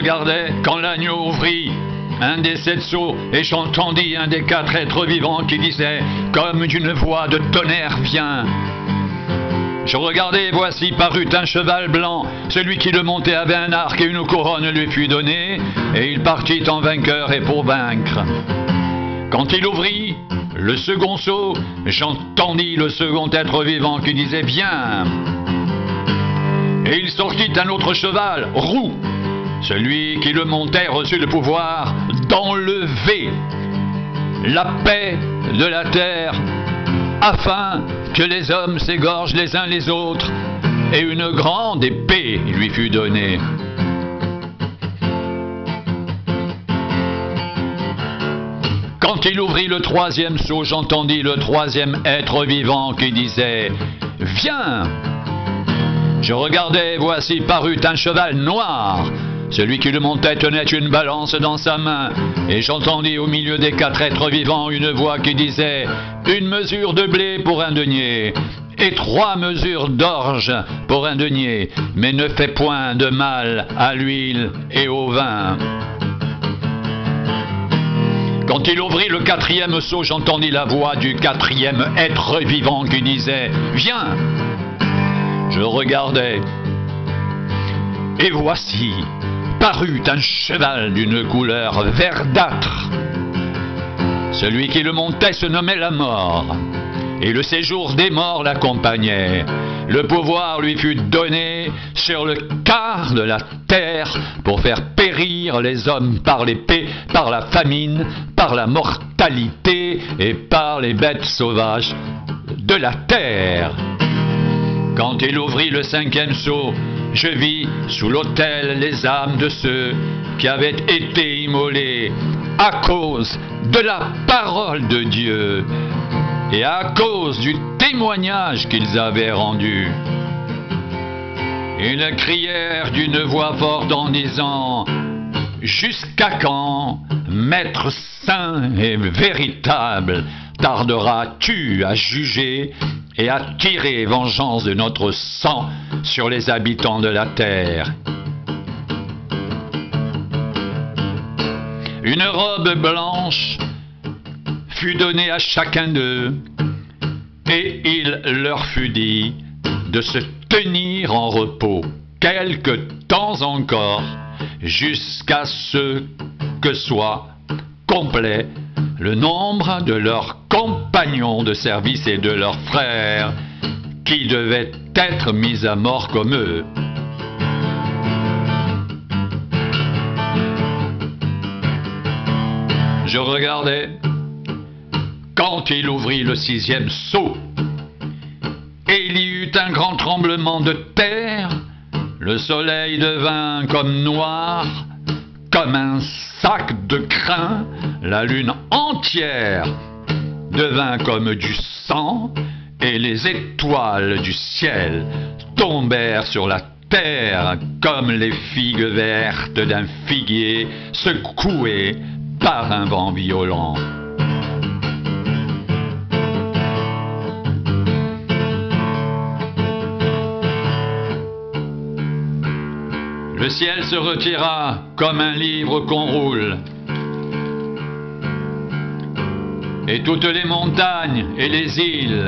regardais quand l'agneau ouvrit un des 7 sceaux, et j'entendis un des 4 êtres vivants qui disait, comme d'une voix de tonnerre, viens. Je regardai, voici parut un cheval blanc. Celui qui le montait avait un arc et une couronne lui fut donnée, et il partit en vainqueur et pour vaincre. Quand il ouvrit le second sceau, j'entendis le second être vivant qui disait, viens. Et il sortit un autre cheval, roux. Celui qui le montait reçut le pouvoir d'enlever la paix de la terre, afin que les hommes s'égorgent les uns les autres, et une grande épée lui fut donnée. Quand il ouvrit le 3e sceau, j'entendis le 3e être vivant qui disait, viens. Je regardais, voici parut un cheval noir. Celui qui le montait tenait une balance dans sa main, et j'entendis au milieu des 4 êtres vivants une voix qui disait, une mesure de blé pour un denier, et 3 mesures d'orge pour un denier, mais ne fais point de mal à l'huile et au vin. Quand il ouvrit le 4e sceau, j'entendis la voix du 4e être vivant qui disait, viens. Je regardais, et voici parut un cheval d'une couleur verdâtre. Celui qui le montait se nommait la mort, et le séjour des morts l'accompagnait. Le pouvoir lui fut donné sur le quart de la terre pour faire périr les hommes par l'épée, par la famine, par la mortalité et par les bêtes sauvages de la terre. Quand il ouvrit le 5e sceau, je vis sous l'autel les âmes de ceux qui avaient été immolés à cause de la parole de Dieu et à cause du témoignage qu'ils avaient rendu. Ils crièrent d'une voix forte en disant, « Jusqu'à quand, Maître saint et véritable, tarderas-tu à juger et à tirer vengeance de notre sang sur les habitants de la terre ?» Une robe blanche fut donnée à chacun d'eux, et il leur fut dit de se tenir en repos quelque temps encore, jusqu'à ce que soit complet le nombre de leurs compagnons de service et de leurs frères qui devaient être mis à mort comme eux. Je regardais quand il ouvrit le 6e sceau, et il y eut un grand tremblement de terre. Le soleil devint comme noir, comme un sac de crin. La lune entière devint comme du sang, et les étoiles du ciel tombèrent sur la terre comme les figues vertes d'un figuier secoué par un vent violent. Le ciel se retira comme un livre qu'on roule, et toutes les montagnes et les îles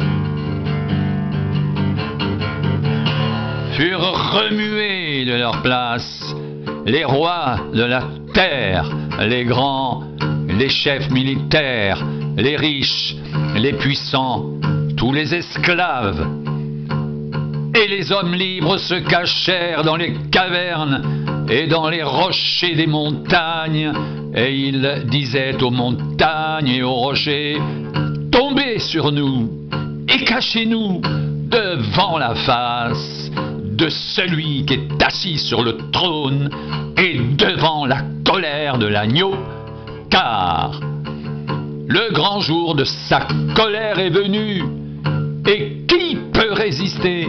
furent remuées de leur place. Les rois de la terre, les grands, les chefs militaires, les riches, les puissants, tous les esclaves et les hommes libres se cachèrent dans les cavernes et dans les rochers des montagnes, et ils disaient aux montagnes et aux rochers, « Tombez sur nous et cachez-nous devant la face de celui qui est assis sur le trône et devant la colère de l'agneau, car le grand jour de sa colère est venu, et qui peut résister ?»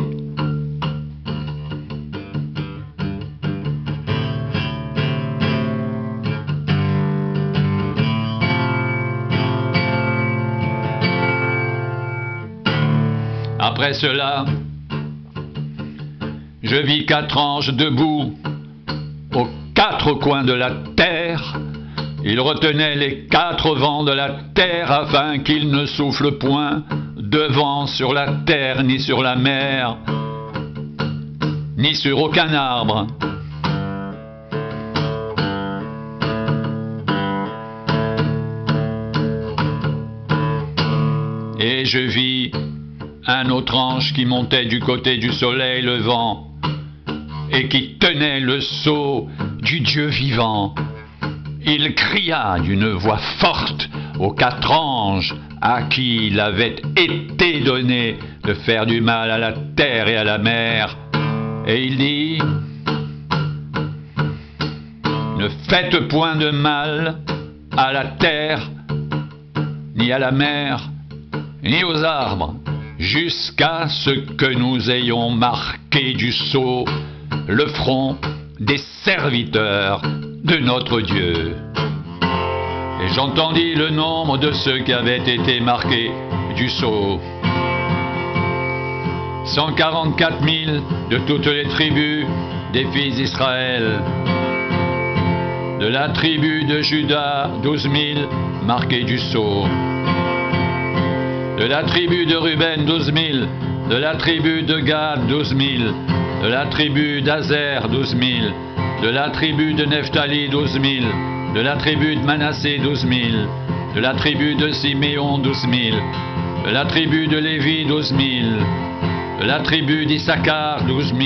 Après cela, je vis 4 anges debout aux 4 quatre coins de la terre. Il retenait les quatre vents de la terre afin qu'il ne souffle point de vent sur la terre, ni sur la mer, ni sur aucun arbre. Et je vis un autre ange qui montait du côté du soleil levant et qui tenait le sceau du Dieu vivant. Il cria d'une voix forte aux quatre anges à qui il avait été donné de faire du mal à la terre et à la mer. Et il dit: ne faites point de mal à la terre, ni à la mer, ni aux arbres, jusqu'à ce que nous ayons marqué du sceau le front des serviteurs de notre Dieu. Et j'entendis le nombre de ceux qui avaient été marqués du sceau. 144 000 de toutes les tribus des fils d'Israël. De la tribu de Juda, 12 000 marqués du sceau. De la tribu de Ruben, 12 000. De la tribu de Gad, 12 000. De la tribu d'Azer, 12 000. De la tribu de Nephtali, 12 000. De la tribu de Manassé, 12 000. De la tribu de Siméon, 12 000. De la tribu de Lévi, 12 000. De la tribu d'Issachar, 12 000.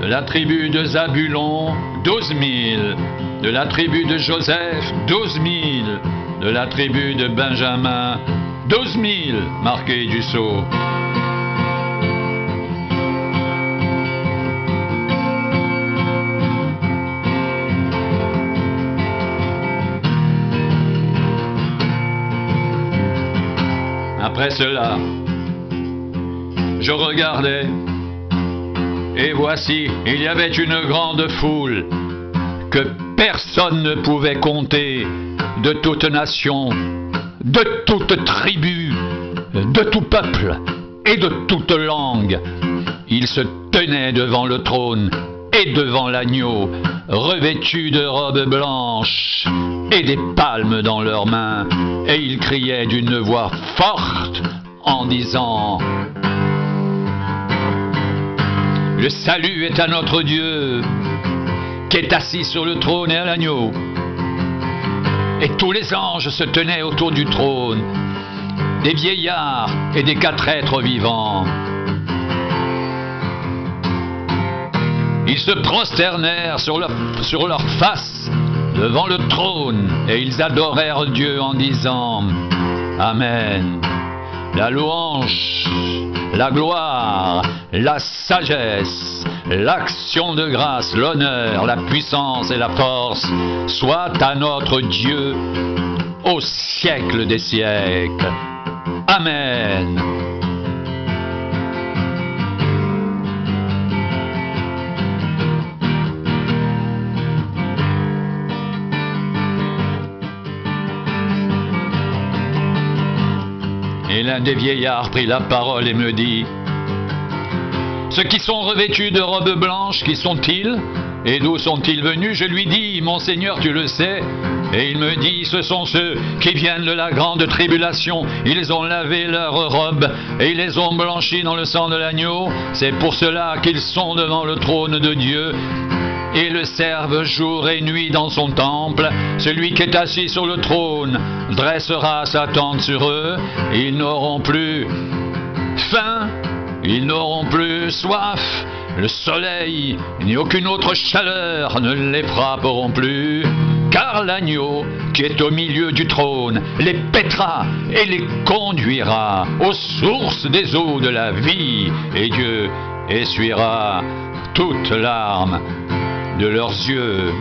De la tribu de Zabulon, 12 000. De la tribu de Joseph, 12 000. De la tribu de Benjamin, 12 000 marqués du sceau. Après cela, je regardais, et voici, il y avait une grande foule que personne ne pouvait compter, de toute nation, de toute tribu, de tout peuple et de toute langue. Ils se tenaient devant le trône et devant l'agneau, revêtus de robes blanches et des palmes dans leurs mains, et ils criaient d'une voix forte en disant: le salut est à notre Dieu, qui est assis sur le trône et à l'agneau. Et tous les anges se tenaient autour du trône, des vieillards et des quatre êtres vivants. Ils se prosternèrent sur leur face devant le trône, et ils adorèrent Dieu en disant: Amen. La louange, la gloire, la sagesse, l'action de grâce, l'honneur, la puissance et la force soient à notre Dieu au siècle des siècles. Amen. Et l'un des vieillards prit la parole et me dit: ceux qui sont revêtus de robes blanches, qui sont-ils? Et d'où sont-ils venus? Je lui dis: mon Seigneur, tu le sais. Et il me dit: ce sont ceux qui viennent de la grande tribulation. Ils ont lavé leurs robes et ils les ont blanchies dans le sang de l'agneau. C'est pour cela qu'ils sont devant le trône de Dieu et le servent jour et nuit dans son temple. Celui qui est assis sur le trône dressera sa tente sur eux. Ils n'auront plus faim, ils n'auront plus soif. Le soleil ni aucune autre chaleur ne les frapperont plus, car l'agneau qui est au milieu du trône les paîtra et les conduira aux sources des eaux de la vie, et Dieu essuiera toute larme de leurs yeux.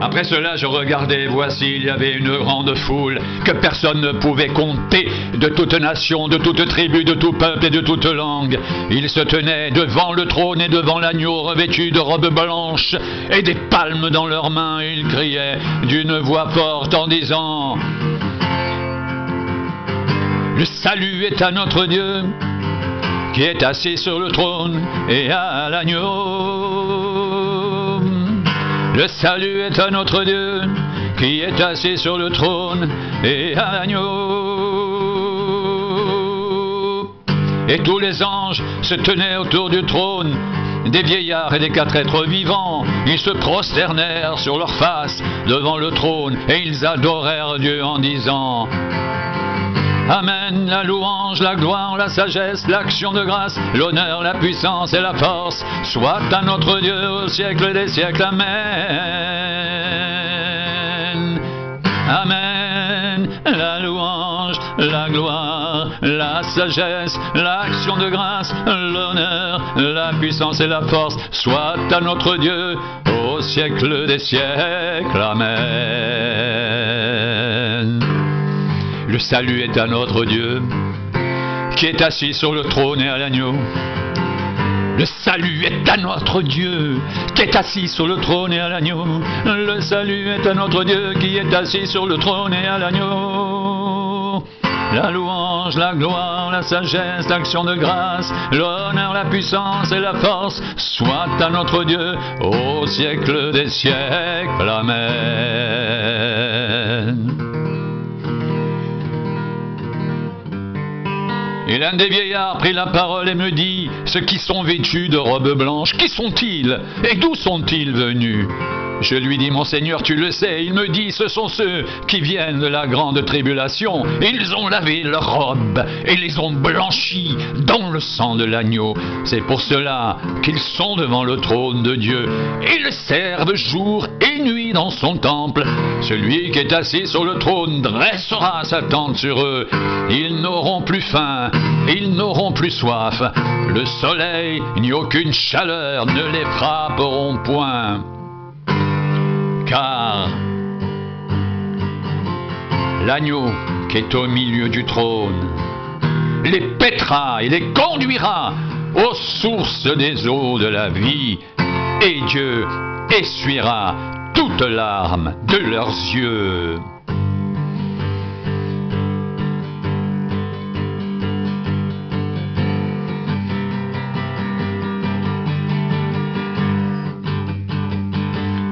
Après cela, je regardais, voici, il y avait une grande foule que personne ne pouvait compter, de toute nation, de toute tribu, de tout peuple et de toute langue. Ils se tenaient devant le trône et devant l'agneau revêtus de robes blanches et des palmes dans leurs mains. Ils criaient d'une voix forte en disant: le salut est à notre Dieu qui est assis sur le trône et à l'agneau. Le salut est à notre Dieu qui est assis sur le trône et à l'agneau. Et tous les anges se tenaient autour du trône, des vieillards et des 4 êtres vivants. Ils se prosternèrent sur leurs faces devant le trône et ils adorèrent Dieu en disant: Amen, la louange, la gloire, la sagesse, l'action de grâce, l'honneur, la puissance et la force, soit à notre Dieu au siècle des siècles. Amen. Amen, la louange, la gloire, la sagesse, l'action de grâce, l'honneur, la puissance et la force, soit à notre Dieu au siècle des siècles. Amen. Le salut est à notre Dieu qui est assis sur le trône et à l'agneau. Le salut est à notre Dieu qui est assis sur le trône et à l'agneau. Le salut est à notre Dieu qui est assis sur le trône et à l'agneau. La louange, la gloire, la sagesse, l'action de grâce, l'honneur, la puissance et la force, soit à notre Dieu au siècle des siècles. Amen. Et l'un des vieillards prit la parole et me dit: ceux qui sont vêtus de robes blanches, qui sont-ils et d'où sont-ils venus? Je lui dis: mon Seigneur, tu le sais. Il me dit: ce sont ceux qui viennent de la grande tribulation. Ils ont lavé leurs robes et les ont blanchies dans le sang de l'agneau. C'est pour cela qu'ils sont devant le trône de Dieu. Ils servent jour et nuit dans son temple. Celui qui est assis sur le trône dressera sa tente sur eux. Ils n'auront plus faim, ils n'auront plus soif. Le soleil ni aucune chaleur ne les frapperont point. Car l'agneau qui est au milieu du trône les paîtra et les conduira aux sources des eaux de la vie, et Dieu essuiera toute larme de leurs yeux.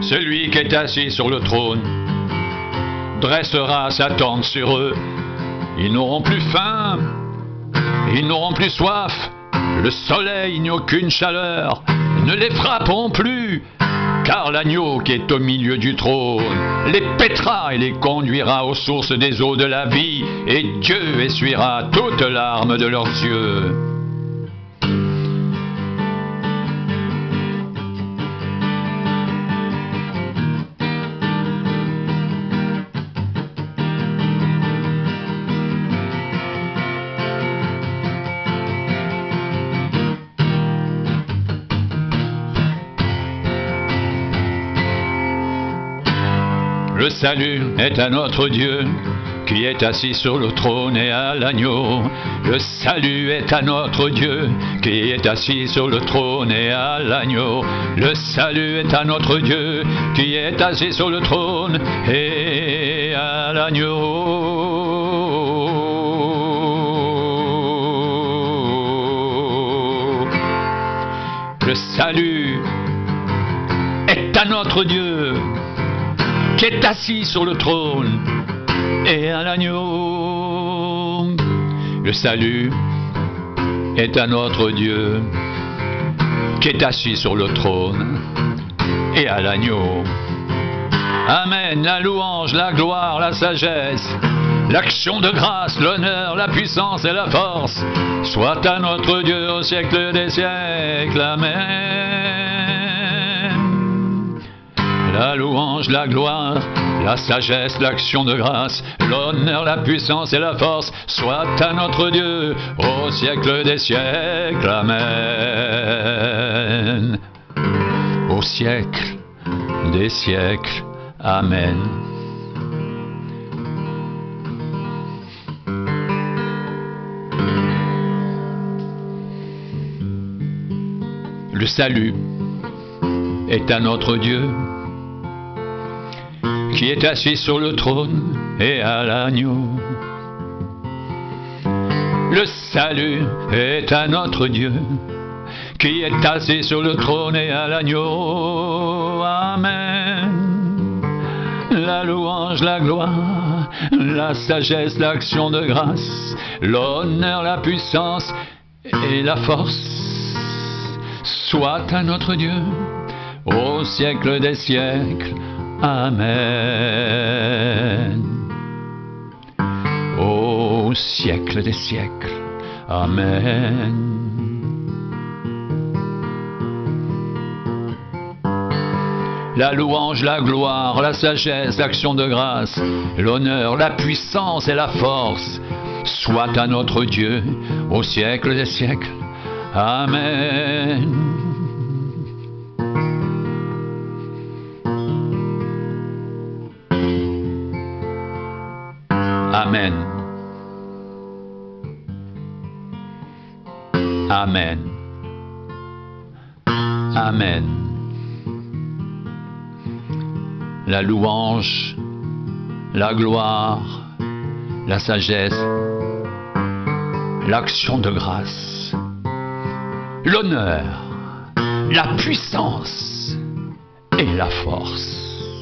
Celui qui est assis sur le trône dressera sa tente sur eux. Ils n'auront plus faim, ils n'auront plus soif. Le soleil ni aucune chaleur ne les frapperont plus, car l'agneau qui est au milieu du trône les paîtra et les conduira aux sources des eaux de la vie, et Dieu essuiera toute larme de leurs yeux. Le salut est à notre Dieu qui est assis sur le trône et à l'agneau. Le salut est à notre Dieu qui est assis sur le trône et à l'agneau. Le salut est à notre Dieu qui est assis sur le trône et à l'agneau. Le salut est à notre Dieu qui est assis sur le trône et à l'agneau. Le salut est à notre Dieu qui est assis sur le trône et à l'agneau. Amen, la louange, la gloire, la sagesse, l'action de grâce, l'honneur, la puissance et la force, soit à notre Dieu au siècle des siècles. Amen. La louange, la gloire, la sagesse, l'action de grâce, l'honneur, la puissance et la force, soit à notre Dieu au siècle des siècles. Amen. Au siècle des siècles. Amen. Le salut est à notre Dieu, qui est assis sur le trône et à l'agneau. Le salut est à notre Dieu, qui est assis sur le trône et à l'agneau. Amen. La louange, la gloire, la sagesse, l'action de grâce, l'honneur, la puissance et la force soit à notre Dieu au siècle des siècles. Amen. Au siècle des siècles. Amen. La louange, la gloire, la sagesse, l'action de grâce, l'honneur, la puissance et la force soit à notre Dieu au siècle des siècles. Amen. Amen. Amen. Amen. La louange, la gloire, la sagesse, l'action de grâce, l'honneur, la puissance et la force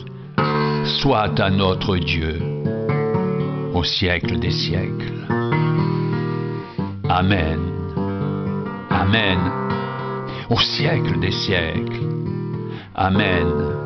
soit à notre Dieu au siècle des siècles. Amen. Amen. Au siècle des siècles. Amen.